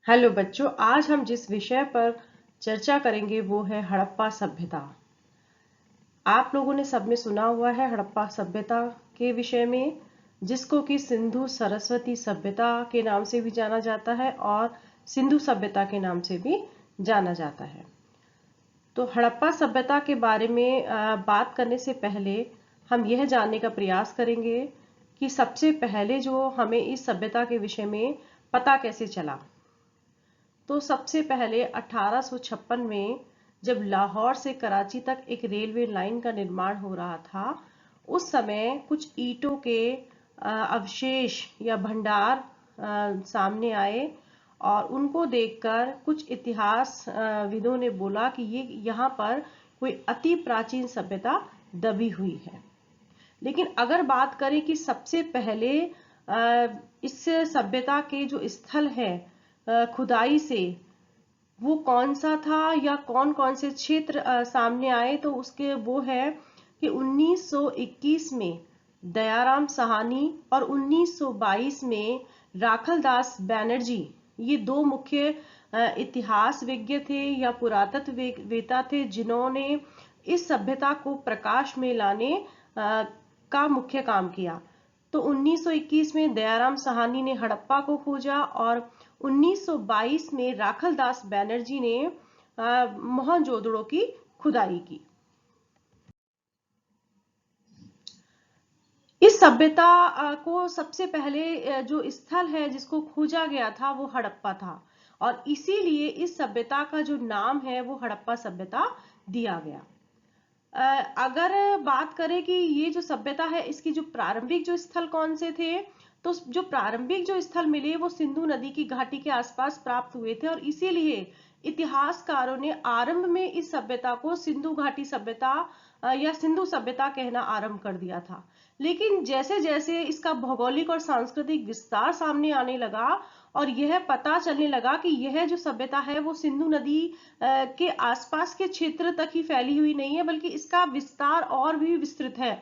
Hello बच्चों, आज हम जिस विषय पर चर्चा करेंगे वो है हड़प्पा सभ्यता। आप लोगों ने सबने सुना हुआ है हड़प्पा सभ्यता के विषय में, जिसको कि सिंधु सरस्वती सभ्यता के नाम से भी जाना जाता है और सिंधु सभ्यता के नाम से भी जाना जाता है। तो हड़प्पा सभ्यता के बारे में बात करने से पहले हम यह जानने का प्रयास करेंगे कि सबसे पहले जो हमें इस सभ्यता के विषय में पता कैसे चला। तो सबसे पहले 1856 में जब लाहौर से कराची तक एक रेलवे लाइन का निर्माण हो रहा था, उस समय कुछ ईंटों के अवशेष या भंडार सामने आए और उनको देखकर कुछ इतिहास विदों ने बोला कि ये यहाँ पर कोई अति प्राचीन सभ्यता दबी हुई है। लेकिन अगर बात करें कि सबसे पहले इस सभ्यता के जो स्थल है खुदाई से, वो कौन सा था या कौन कौन से क्षेत्र सामने आए, तो उसके वो है कि 1921 में दयाराम साहनी और 1922 में राखलदास बैनर्जी, ये दो मुख्य इतिहास विज्ञ थे या पुरातत्ववेत्ता थे जिन्होंने इस सभ्यता को प्रकाश में लाने का मुख्य काम किया। तो 1921 में दयाराम साहनी ने हड़प्पा को खोजा और 1922 में राखलदास बैनर्जी ने मोहनजोदड़ो की खुदाई की। इस सभ्यता को सबसे पहले जो स्थल है जिसको खोजा गया था वो हड़प्पा था और इसीलिए इस सभ्यता का जो नाम है वो हड़प्पा सभ्यता दिया गया। अगर बात करें कि ये जो सभ्यता है इसकी जो प्रारंभिक जो स्थल कौन से थे, तो जो प्रारंभिक जो स्थल मिले वो सिंधु नदी की घाटी के आसपास प्राप्त हुए थे और इसीलिए इतिहासकारों ने आरंभ में इस सभ्यता को सिंधु घाटी सभ्यता या सिंधु सभ्यता कहना आरंभ कर दिया था। लेकिन जैसे जैसे इसका भौगोलिक और सांस्कृतिक विस्तार सामने आने लगा और यह पता चलने लगा कि यह जो सभ्यता है वो सिंधु नदी के आसपास के क्षेत्र तक ही फैली हुई नहीं है, बल्कि इसका विस्तार और भी विस्तृत है,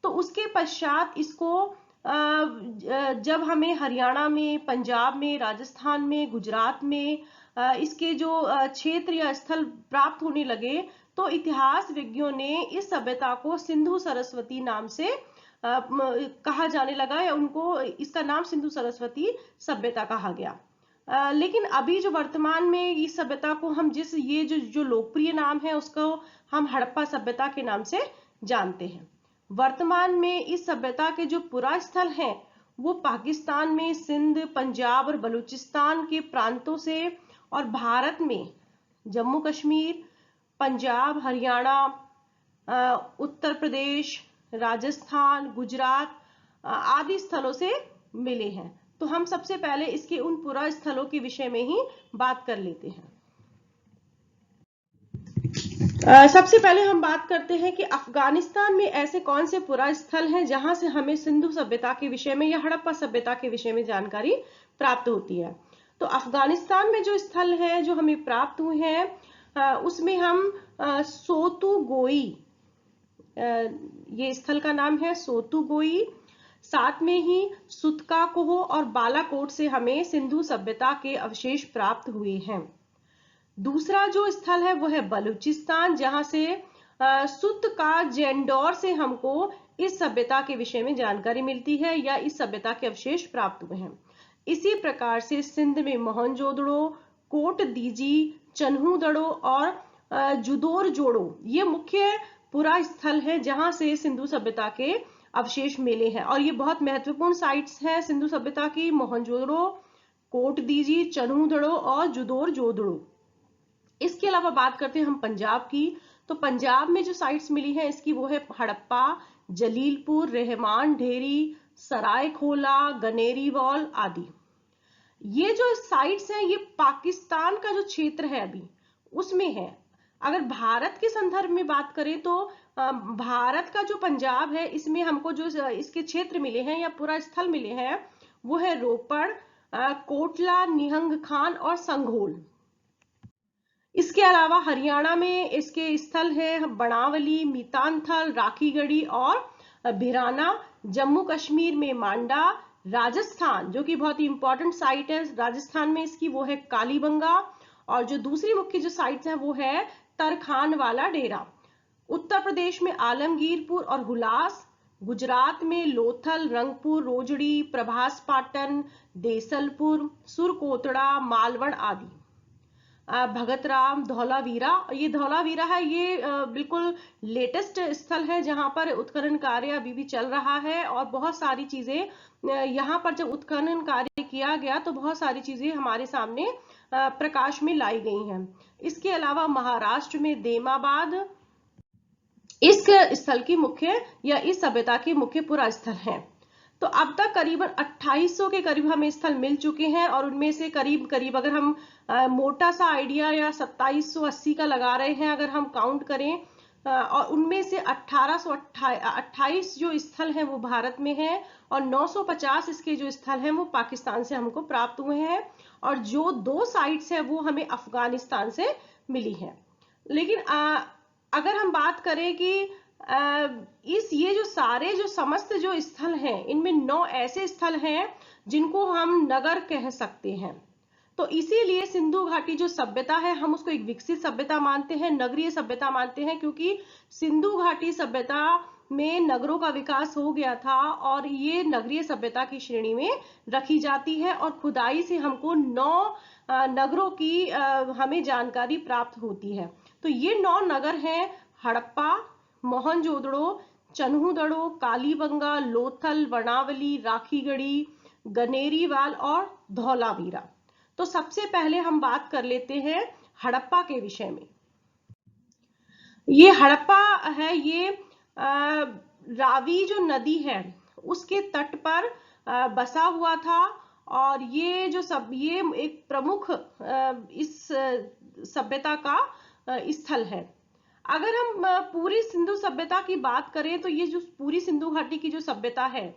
तो उसके पश्चात इसको जब हमें हरियाणा में, पंजाब में, राजस्थान में, गुजरात में इसके जो क्षेत्र या स्थल प्राप्त होने लगे, तो इतिहास विज्ञों ने इस सभ्यता को सिंधु सरस्वती नाम से कहा जाने लगा या उनको इसका नाम सिंधु सरस्वती सभ्यता कहा गया। लेकिन अभी जो वर्तमान में इस सभ्यता को हम ये जो लोकप्रिय नाम है उसको हम हड़प्पा सभ्यता के नाम से जानते हैं। वर्तमान में इस सभ्यता के जो पुरा स्थल हैं वो पाकिस्तान में सिंध, पंजाब और बलूचिस्तान के प्रांतों से और भारत में जम्मू कश्मीर, पंजाब, हरियाणा, उत्तर प्रदेश, राजस्थान, गुजरात आदि स्थलों से मिले हैं। तो हम सबसे पहले इसके उन पुरा स्थलों के विषय में ही बात कर लेते हैं। सबसे पहले हम बात करते हैं कि अफगानिस्तान में ऐसे कौन से पुरा स्थल हैं जहां से हमें सिंधु सभ्यता के विषय में या हड़प्पा सभ्यता के विषय में जानकारी प्राप्त होती है। तो अफगानिस्तान में जो स्थल है जो हमें प्राप्त हुए हैं उसमें हम सोतुगोई, ये स्थल का नाम है सोतुगोई, साथ में ही सुतकाकोह और बालाकोट से हमें सिंधु सभ्यता के अवशेष प्राप्त हुए हैं। दूसरा जो स्थल है वो है बलूचिस्तान, जहां से सुत का जेंडोर से हमको इस सभ्यता के विषय में जानकारी मिलती है या इस सभ्यता के अवशेष प्राप्त हुए हैं। इसी प्रकार से सिंध में मोहनजोदड़ो, कोट दीजी, चन्हूदड़ो और जुदोर जोड़ो, ये मुख्य पुरा स्थल है जहां से सिंधु सभ्यता के अवशेष मिले हैं और ये बहुत महत्वपूर्ण साइट्स हैं सिंधु सभ्यता की। मोहनजोदड़ो, कोट दीजी, चन्हूदड़ो और जुदोर जोदड़ो। इसके अलावा बात करते हैं हम पंजाब की, तो पंजाब में जो साइट्स मिली हैं इसकी वो है हड़प्पा, जलीलपुर, रहमान ढेरी, सराय खोला, गनेरी वॉल आदि। ये जो साइट्स हैं ये पाकिस्तान का जो क्षेत्र है अभी उसमें है। अगर भारत के संदर्भ में बात करें तो भारत का जो पंजाब है इसमें हमको जो इसके क्षेत्र मिले हैं या पूरा स्थल मिले हैं वो है रोपड़, कोटला, निहंग खान और संघोल। इसके अलावा हरियाणा में इसके स्थल है बनावली, मीतानथल, राखीगढ़ी और भिराना। जम्मू कश्मीर में मांडा, राजस्थान जो कि बहुत ही इंपॉर्टेंट साइट है राजस्थान में इसकी, वो है कालीबंगा। और जो दूसरी मुख्य जो साइट है वो है तरखान वाला डेरा। उत्तर प्रदेश में आलमगीरपुर और हुलास, गुजरात में लोथल, रंगपुर, रोजड़ी, प्रभास पाटन, देसलपुर, सुरकोटड़ा, मालवण आदि। भगतराम, धौलावीरा, ये धौलावीरा है, ये बिल्कुल लेटेस्ट स्थल है जहां पर उत्खनन कार्य अभी भी चल रहा है। और बहुत सारी चीजें यहाँ पर जब उत्खनन कार्य किया गया तो बहुत सारी चीजें हमारे सामने प्रकाश में लाई गई हैं। इसके अलावा महाराष्ट्र में देमाबाद इस स्थल की मुख्य या इस सभ्यता के मुख्य पुरा स्थल हैं। तो अब तक करीबन 2800 के करीब हमें स्थल मिल चुके हैं और उनमें से करीब करीब अगर हम मोटा सा आइडिया या 2780 का लगा रहे हैं अगर हम काउंट करें, और उनमें से 1828 जो स्थल हैं वो भारत में हैं और 950 इसके जो स्थल हैं वो पाकिस्तान से हमको प्राप्त हुए हैं। और जो 2 साइट्स हैं वो हमें अफगानिस्तान से मिली हैं। लेकिन अगर हम बात करें कि ये जो सारे जो समस्त जो स्थल हैं इनमें 9 ऐसे स्थल हैं जिनको हम नगर कह सकते हैं। तो इसीलिए सिंधु घाटी जो सभ्यता है हम उसको एक विकसित सभ्यता मानते हैं, नगरीय सभ्यता मानते हैं, क्योंकि सिंधु घाटी सभ्यता में नगरों का विकास हो गया था और ये नगरीय सभ्यता की श्रेणी में रखी जाती है। और खुदाई से हमको 9 नगरों की हमें जानकारी प्राप्त होती है। तो ये 9 नगर हैं हड़प्पा, मोहनजोदड़ो, चन्हूदड़ो, कालीबंगा, लोथल, वर्णावली, राखीगढ़ी, गनेरीवाल और धौलावीरा। तो सबसे पहले हम बात कर लेते हैं हड़प्पा के विषय में। ये हड़प्पा है, ये रावी जो नदी है उसके तट पर बसा हुआ था और ये एक प्रमुख इस सभ्यता का स्थल है। अगर हम पूरी सिंधु सभ्यता की बात करें तो ये जो पूरी सिंधु घाटी की जो सभ्यता है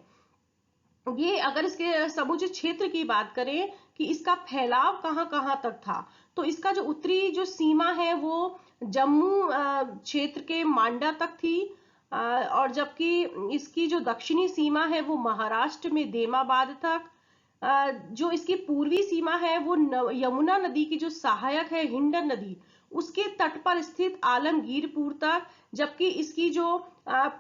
ये अगर इसके समूचे क्षेत्र की बात करें कि इसका फैलाव कहां तक था, तो इसका जो उत्तरी जो सीमा है वो जम्मू क्षेत्र के मांडा तक थी, और जबकि इसकी जो दक्षिणी सीमा है वो महाराष्ट्र में देमाबाद तक, जो इसकी पूर्वी सीमा है वो यमुना नदी की जो सहायक है हिंडन नदी उसके तट पर स्थित आलमगीरपुर तक, जबकि इसकी जो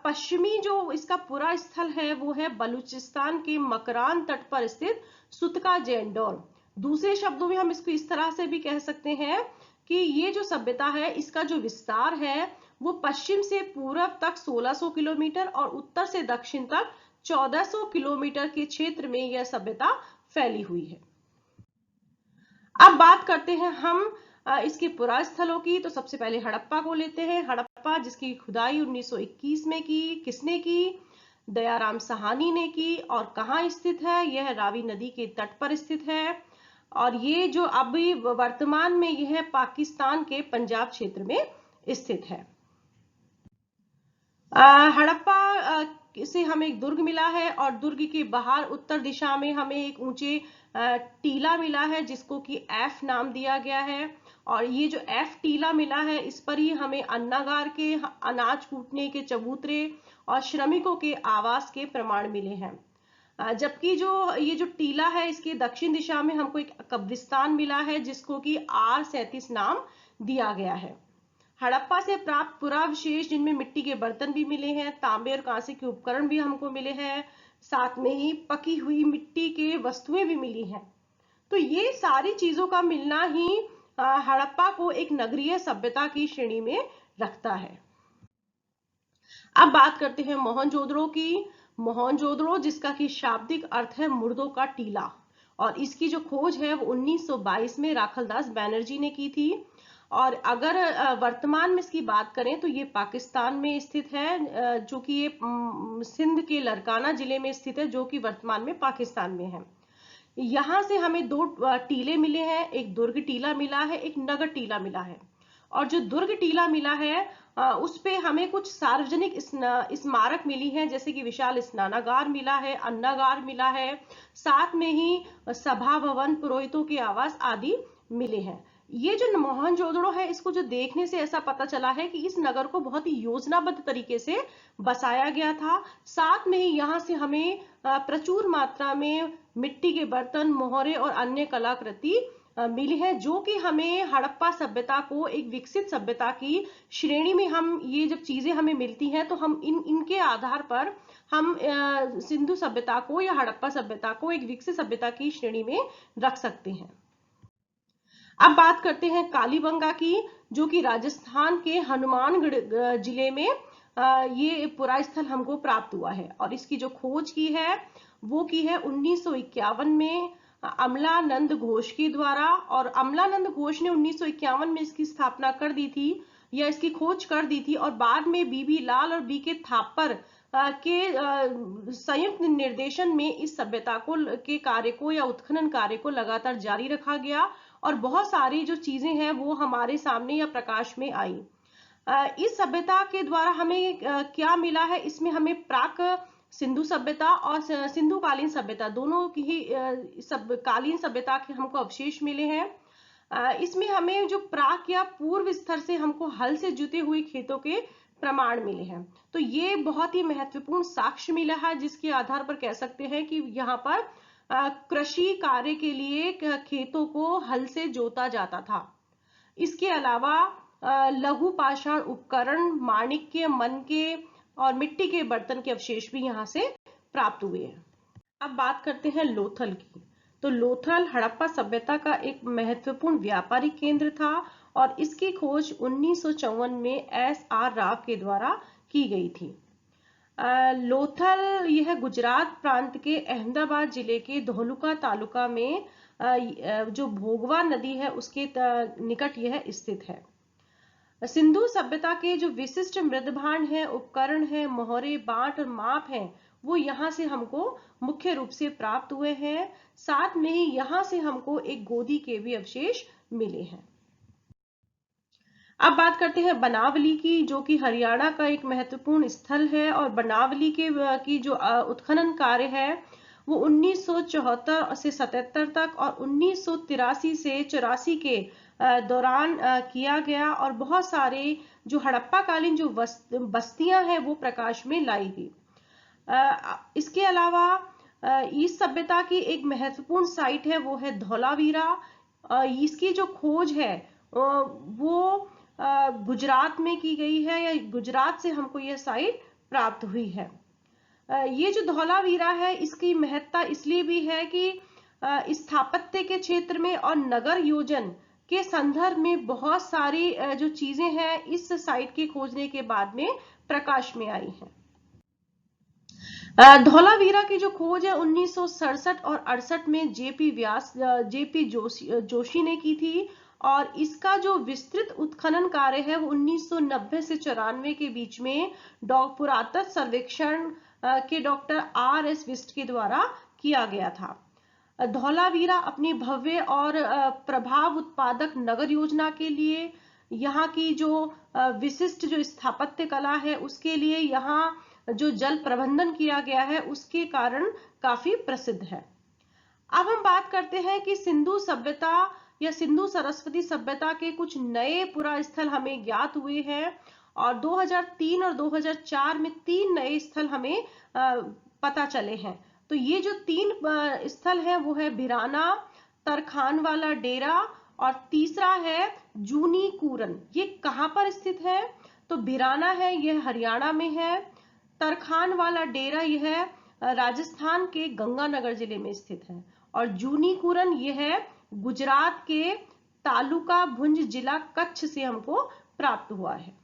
पश्चिमी जो इसका पूरा स्थल है वो है बलूचिस्तान के मकरान तट पर स्थित सुतका जैंडोर। दूसरे शब्दों में हम इसको इस तरह से भी कह सकते हैं कि ये जो सभ्यता है इसका जो विस्तार है वो पश्चिम से पूर्व तक 1600 किलोमीटर और उत्तर से दक्षिण तक 1400 किलोमीटर के क्षेत्र में यह सभ्यता फैली हुई है। अब बात करते हैं हम इसके पुरा स्थलों की। तो सबसे पहले हड़प्पा को लेते हैं। हड़प्पा जिसकी खुदाई 1921 में की, किसने की? दयाराम साहनी ने की। और कहाँ स्थित है? यह रावी नदी के तट पर स्थित है और ये जो अभी वर्तमान में यह पाकिस्तान के पंजाब क्षेत्र में स्थित है। हड़प्पा से हमें एक दुर्ग मिला है और दुर्ग के बाहर उत्तर दिशा में हमें एक ऊंचे टीला मिला है जिसको कि एफ नाम दिया गया है। और ये जो एफ टीला मिला है इस पर ही हमें अन्नागार के अनाज कूटने के चबूतरे और श्रमिकों के आवास के प्रमाण मिले हैं। जबकि जो ये जो टीला है इसके दक्षिण दिशा में हमको एक कब्रिस्तान मिला है जिसको कि R37 नाम दिया गया है। हड़प्पा से प्राप्त पुरावशेष जिनमें मिट्टी के बर्तन भी मिले हैं, तांबे और कांसे के उपकरण भी हमको मिले हैं, साथ में ही पकी हुई मिट्टी के वस्तुएं भी मिली हैं। तो ये सारी चीजों का मिलना ही हड़प्पा को एक नगरीय सभ्यता की श्रेणी में रखता है। अब बात करते हैं मोहनजोदड़ो की। मोहनजोदड़ो जिसका कि शाब्दिक अर्थ है मुर्दों का टीला, और इसकी जो खोज है वो 1922 में राखलदास बैनर्जी ने की थी। और अगर वर्तमान में इसकी बात करें तो ये पाकिस्तान में स्थित है, जो कि ये सिंध के लरकाना जिले में स्थित है जो कि वर्तमान में पाकिस्तान में है। यहाँ से हमें 2 टीले मिले हैं, एक दुर्ग टीला मिला है, एक नगर टीला मिला है। और जो दुर्ग टीला मिला है उस पे हमें कुछ सार्वजनिक स्मारक मिली हैं, जैसे कि विशाल स्नानागार मिला है, अन्नागार मिला है, साथ में ही सभा भवन, पुरोहितों के आवास आदि मिले हैं। ये जो मोहनजोदड़ो है, इसको जो देखने से ऐसा पता चला है कि इस नगर को बहुत ही योजनाबद्ध तरीके से बसाया गया था। साथ में ही यहाँ से हमें प्रचुर मात्रा में मिट्टी के बर्तन, मोहरे और अन्य कलाकृति मिली है, जो कि हमें हड़प्पा सभ्यता को एक विकसित सभ्यता की श्रेणी में, हम ये जब चीजें हमें मिलती हैं तो हम इनके आधार पर हम सिंधु सभ्यता को या हड़प्पा सभ्यता को एक विकसित सभ्यता की श्रेणी में रख सकते हैं। अब बात करते हैं कालीबंगा की, जो कि राजस्थान के हनुमानगढ़ जिले में ये पुरा स्थल हमको प्राप्त हुआ है। और इसकी जो खोज की है वो की है 1951 में अमलानंद घोष के द्वारा। और अमलानंद घोष ने 1951 में इसकी स्थापना कर दी थी या इसकी खोज कर दी थी, और बाद में बीबी लाल और बी के थापर के संयुक्त निर्देशन में इस सभ्यता को के कार्य को या उत्खनन कार्य को लगातार जारी रखा गया, और बहुत सारी जो चीजें हैं वो हमारे सामने या प्रकाश में आई। इस सभ्यता के द्वारा हमें क्या मिला है, इसमें हमें प्राक सिंधु सभ्यता और सिंधु कालीन सभ्यता दोनों की ही कालीन सभ्यता के हमको अवशेष मिले हैं। इसमें हमें जो प्राक या पूर्व स्तर से हमको हल से जुते हुए खेतों के प्रमाण मिले हैं। तो ये बहुत ही महत्वपूर्ण साक्ष्य मिला है, जिसके आधार पर कह सकते हैं कि यहाँ पर कृषि कार्य के लिए खेतों को हल से जोता जाता था। इसके अलावा लघु पाषाण उपकरण, माणिक्य, मनके और मिट्टी के बर्तन के अवशेष भी यहाँ से प्राप्त हुए हैं। अब बात करते हैं लोथल की। तो लोथल हड़प्पा सभ्यता का एक महत्वपूर्ण व्यापारिक केंद्र था, और इसकी खोज 1954 में SR राव के द्वारा की गई थी। लोथल यह गुजरात प्रांत के अहमदाबाद जिले के धोलुका तालुका में जो भोगवा नदी है उसके निकट यह स्थित है। सिंधु सभ्यता के जो विशिष्ट मृदभांड हैं, उपकरण हैं, मोहरे, बाट और माप हैं, वो यहाँ से हमको मुख्य रूप से प्राप्त हुए हैं। साथ में ही यहाँ से हमको एक गोदी के भी अवशेष मिले हैं। अब बात करते हैं बनावली की, जो कि हरियाणा का एक महत्वपूर्ण स्थल है। और बनावली की जो उत्खनन कार्य है वो 1974 से 77 तक और 1983 से 84 के दौरान किया गया, और बहुत सारे जो हड़प्पा कालीन जो बस्तियां हैं वो प्रकाश में लाई गई। इसके अलावा इस सभ्यता की एक महत्वपूर्ण साइट है वो है धौलावीरा। इसकी जो खोज है वो गुजरात में की गई है, या गुजरात से हमको यह साइट प्राप्त हुई है। ये जो धौलावीरा है इसकी महत्ता इसलिए भी है कि स्थापत्य के क्षेत्र में और नगर योजन के संदर्भ में बहुत सारी जो चीजें हैं इस साइट के खोजने के बाद में प्रकाश में आई हैं। धौलावीरा की जो खोज है 1967 और 68 में जेपी जोशी ने की थी, और इसका जो विस्तृत उत्खनन कार्य है वो 1990 से 94 के बीच में पुरातत्व सर्वेक्षण के डॉक्टर RS विस्ट के द्वारा किया गया था। धौलावीरा अपनी भव्य और प्रभाव उत्पादक नगर योजना के लिए, यहाँ की जो विशिष्ट जो स्थापत्य कला है उसके लिए, यहाँ जो जल प्रबंधन किया गया है उसके कारण काफी प्रसिद्ध है। अब हम बात करते हैं कि सिंधु सभ्यता या सिंधु सरस्वती सभ्यता के कुछ नए पुरा स्थल हमें ज्ञात हुए हैं, और 2003 और 2004 में 3 नए स्थल हमें पता चले हैं। तो ये जो 3 स्थल हैं वो है भिराना, तरखान वाला डेरा, और तीसरा है जूनी कूरन। ये कहाँ पर स्थित है? तो भिराना है यह हरियाणा में है, तरखान वाला डेरा यह राजस्थान के गंगानगर जिले में स्थित है, और जूनी कूरन यह गुजरात के तालुका भुंज जिला कच्छ से हमको प्राप्त हुआ है।